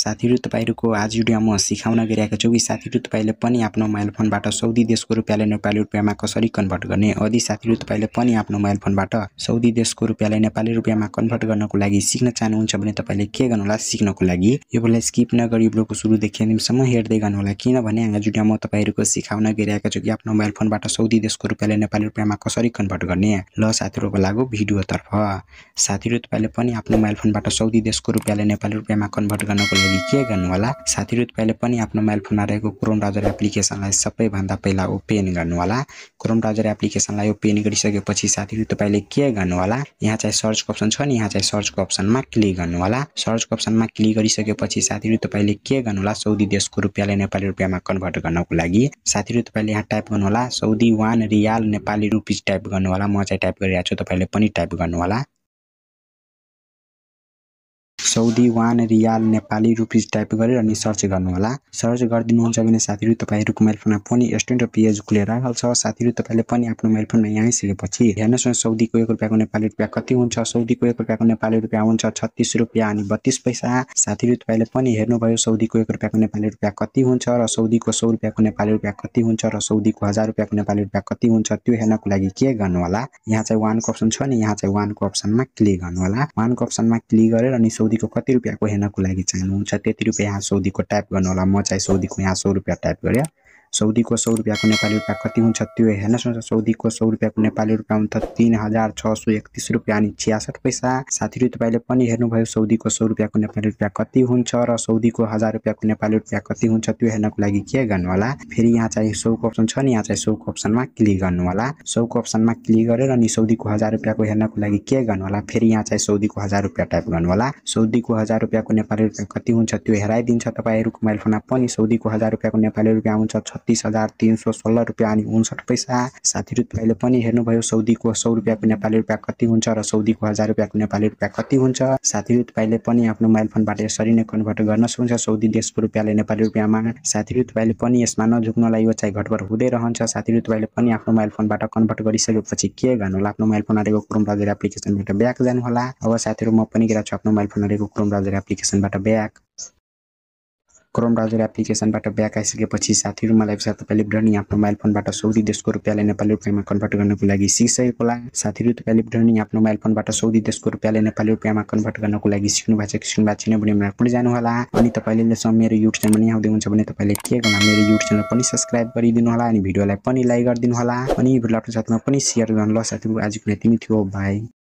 साथीहरु तपाईहरुको आज भिडियोमा म सिकाउन गइरहेको छु कि साथीहरु तपाईले पनि आफ्नो मोबाइल फोनबाट साउदी देशको रुपैयाँले नेपाली रुपैयाँमा कसरी कन्भर्ट गर्ने। यदि साथीहरु तपाईले पनि आफ्नो मोबाइल फोनबाट साउदी देशको रुपैयाँलाई नेपाली रुपैयाँमा कन्भर्ट गर्नको लागि सिक्न चाहनुहुन्छ भने तपाईले के गर्नु होला, सिक्नको लागि यो भिडियोलाई स्किप नगरी भिडियोको सुरुदेखि अन्तिमसम्म हेर्दै गर्नु होला, किनभने आज भिडियोमा म तपाईहरुको सिकाउन गइरहेको छु कि आफ्नो मोबाइल फोनबाट साउदी देशको रुपैयाँले नेपाली रुपैयाँमा कसरी कन्भर्ट गर्ने। ल साथीहरुको लागि भिडियोतर्फ। साथीहरु तपाईले पनि आफ्नो मोबाइल फोनबाट साउदी देशको रुपैयाँले नेपाली रुपैयाँमा कन्भर्ट गर्नको लागि के गर्नु होला, साथीहरु तपाईले पनि आफ्नो मोबाइल फोनमा रहेको क्रोम ब्राउजर एप्लिकेसनलाई सबैभन्दा पहिला ओपन गर्नु होला। क्रोम ब्राउजर एप्लिकेसनलाई ओपन गरिसकेपछि साथीहरु तपाईले के गर्नु होला, यहाँ चाहिँ सर्चको अप्सन छ नि, यहाँ चाहिँ सर्चको अप्सनमा क्लिक गर्नु होला। सर्चको अप्सनमा क्लिक गरिसकेपछि साथीहरु तपाईले के गर्नु होला, साउदी देशको रुपैयाँले नेपाली रुपैयाँमा कन्भर्ट गर्नको लागि साथीहरु तपाईले यहाँ टाइप गर्नु होला Saudi 1 riyal Nepali rupees type गर्नु होला। म चाहिँ टाइप गरिरहेको छु, तपाईले पनि टाइप गर्नु होला। Saudi 1 riyal Nepali rupees type गरेर अनि सर्च गर्नु होला। सर्च गर्दिनुहुन्छ भने साथीहरु तपाईहरुको मोबाइल फोनमा पनि स्टुडेन्ट पेज खुलेर आइहाल्छ। साथीहरु तपाईले पनि आफ्नो मोबाइल फोनमा यहाँ आइसकेपछि हेर्नुस् साउदीको 1 रुपैयाँको नेपाली रुपैयाँ कति हुन्छ। साउदीको 1 रुपैयाँको नेपाली रुपैयाँ हुन्छ 36 रुपैयाँ अनि 32 पैसा। साथीहरु तपाईले पनि हेर्नुभयो साउदीको 1 रुपैयाँको नेपाली रुपैयाँ कति हुन्छ र साउदीको 100 रुपैयाँको नेपाली रुपैयाँ कति हुन्छ र साउदीको 1000 रुपैयाँको नेपाली रुपैयाँ कति हुन्छ। त्यो हेर्नको लागि के गर्नु होला, यहाँ चाहिँ 1 को अप्सन छ नि, यहाँ चाहिँ 1 को अप्सनमा क्लिक गर्नु होला। 1 को अप्सनमा क्लिक गरेर अनि साउदीको कति रुपैयाँको हेर्नको लागि चाहनुहुन्छ त्यति रुपैयाँ यहाँ साउदीको टाइप गर्नु होला। म चाहिँ साउदीको यहाँ 100 रुपैयाँ टाइप गरे। साउदीको 100 रुपैयाँको नेपाली रुपैयाँ कति हुन्छ त्यो हेर्नुस् न। साउदीको 100 रुपैयाँको नेपाली रुपैयाँ हुन्छ 3631 रुपैयाँ अनि 66 पैसा। साथीहरु तपाईले पनि हेर्नुभयो साउदीको 100 रुपैयाँको नेपाली रुपैयाँ कति हुन्छ र साउदीको 1000 रुपैयाँको नेपाली रुपैयाँ कति हुन्छ त्यो हेर्नको लागि के गर्नु होला, फेरि यहाँ चाहिँ 100 को अप्सन छ नि, यहाँ चाहिँ 100 को अप्सनमा क्लिक गर्नु होला। 100 को अप्सनमा क्लिक गरेर अनि साउदीको 1000 रुपैयाँको हेर्नको लागि के गर्नु होला, फेरि यहाँ चाहिँ साउदीको 1000 रुपैयाँ टाइप गर्नु होला। साउदीको 1000 रुपैयाँको नेपाली रुपैयाँ कति हुन्छ त्यो हेराइदिन्छ तपाईहरुको मोबाइल फोनमा पनि। साउदीको 1000 रुपैयाँको नेपाली रुपैयाँ हुन्छ 36,316 रुपैयाँ अनि 59 पैसा। साथीहरु तपाईले पनि हेर्नुभयो साउदीको 100 रुपैयाँको नेपाली रुपैयाँ कति हुन्छ र साउदीको 1000 रुपैयाँको नेपाली रुपैयाँ कति हुन्छ। साथीहरु तपाईले पनि आफ्नो मोबाइल फोनबाट यसरी नै कन्भर्ट गर्न सक्नुहुन्छ साउदी देशको रुपैयाँले नेपाली रुपैयाँमा। साथीहरु तपाईले पनि यसमा नझुक्नलाई यो चाहिँ घटबड हुँदै रहन्छ। साथीहरु तपाईले पनि आफ्नो मोबाइल फोनबाट कन्भर्ट गरिसकेपछि के गर्नु होला, आफ्नो मोबाइल फोनमा रहेको क्रोम ब्राउजर एप्लिकेसनबाट ब्याक जानु होला। अब साथीहरु म पनि गएको छु आफ्नो मोबाइल फोनमा रहेको क्रोम ब्राउजर एप्लिकेसनबाट ब्याक। क्रोम ब्राउजर एप्लिकेसनबाट ब्याक आइसकेपछि साथीहरु मलाई बिस्तारै तपाईले भिडियो आफ्नो मोबाइल फोनबाट साउदी देशको रुपैयाँले नेपाली रुपैयाँमा कन्भर्ट गर्नको लागि सिकिसकेको होला। साथीहरु तपाईले भिडियो आफ्नो मोबाइल फोनबाट साउदी देशको रुपैयाँले नेपाली रुपैयाँमा कन्भर्ट गर्नको लागि सिक्नु भएको छ, सिक्नु भएको छैन भने मलाई पुरै जानु होला। अनि तपाईले मेरो YouTube च्यानलमा नि आउँदै हुन्छ भने तपाईले के गर्नु होला, मेरो YouTube च्यानल पनि सब्स्क्राइब गरिदिनु होला अनि भिडियोलाई पनि लाइक गरिदिनु होला अनि भिडियोलाई आफ्नो साथमा पनि शेयर गर्नु होला। साथीहरु आजको लागि यति नै थियो, बाइ।